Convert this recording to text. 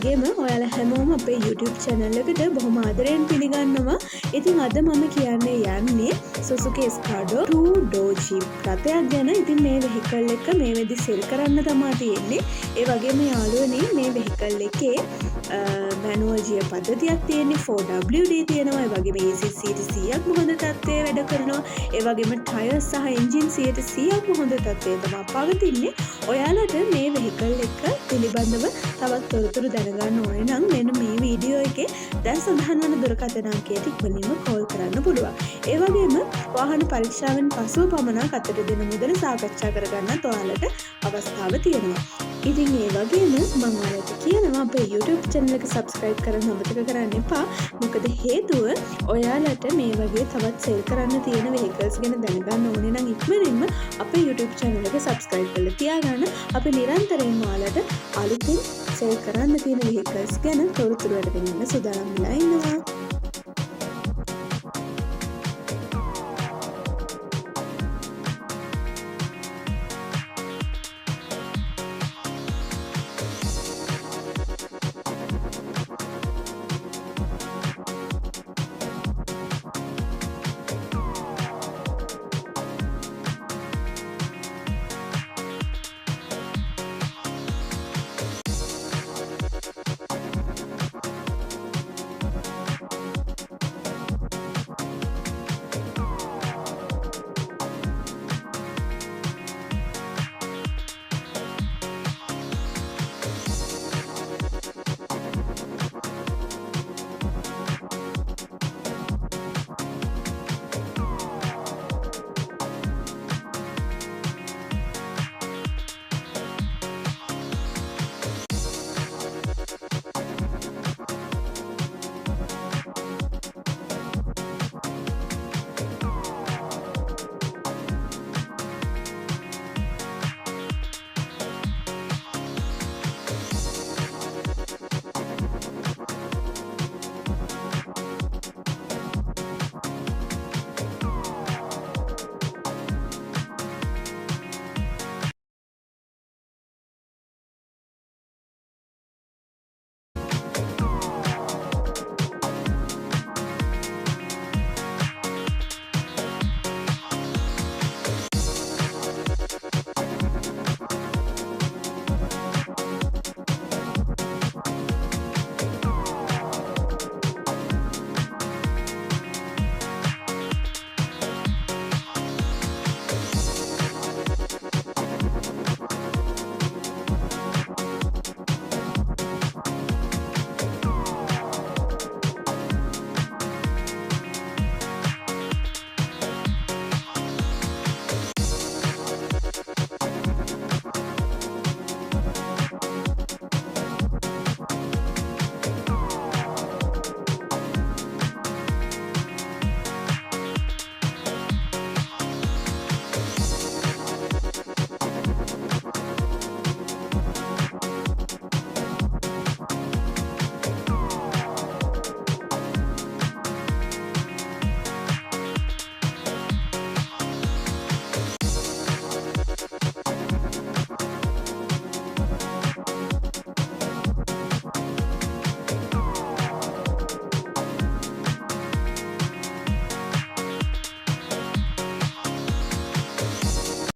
වගේම ඔයාලා හැමෝම අපේ YouTube channel එකට බොහොම ආදරයෙන් පිළිගන්නවා. ඉතින් අද මම කියන්නේ යන්නේ Suzuki Escalade 2 door jeep රථයක් ගැන. ඉතින් මේ vehicle එක මේ වෙද්දි sell කරන්න තමයි තියෙන්නේ. ඒ වගේම යාළුවනේ මේ vehicle එකේ manual gear පද්ධතියක් තියෙන්නේ, 4WD තියෙනවා. ඒ වගේම AC seat 100ක් හොඳ තත්ත්වයේ වැඩ කරනවා. ඒ වගේම tyre සහ engine 100ක් හොඳ තත්ත්වයේ තමයි පවතින්නේ. ඔයාලට මේ vehicle එක පිළිබඳව තවත් තොරතුරු දැනගන්න ඕනේ නම් මෙන්න මේ වීඩියෝ එකේ දැන් සඳහන් වන දුරකථන අංකයට ඉක්මනින්ම කෝල් කරන්න පුළුවන්. ඒ වගේම වාහන පරීක්ෂාවෙන් පසුව පමණක් අතට දෙන මුදල සාකච්ඡා කරගන්නත් ඔයාලට අවස්ථාව තියෙනවා. ඉතින් ඒ වගේම මම ඔයාලට කියනවා අපේ YouTube channel එක subscribe කරන්න අමතක කරන්න එපා. මොකද හේතුව ඔයාලට මේ වගේ තවත් sell කරන්න තියෙන vehicles ගැන දැනගන්න ඕනේ නම් ඉක්මනින්ම අපේ YouTube channel එක subscribe කරලා තියාගන්න. අපි නිරන්තරයෙන්ම ඔයාලට අලුතින් sell කරන්න තියෙන vehicles ගැන තොරතුරු අරගෙන ඉන්න සූදානම් වෙලා ඉන්නවා.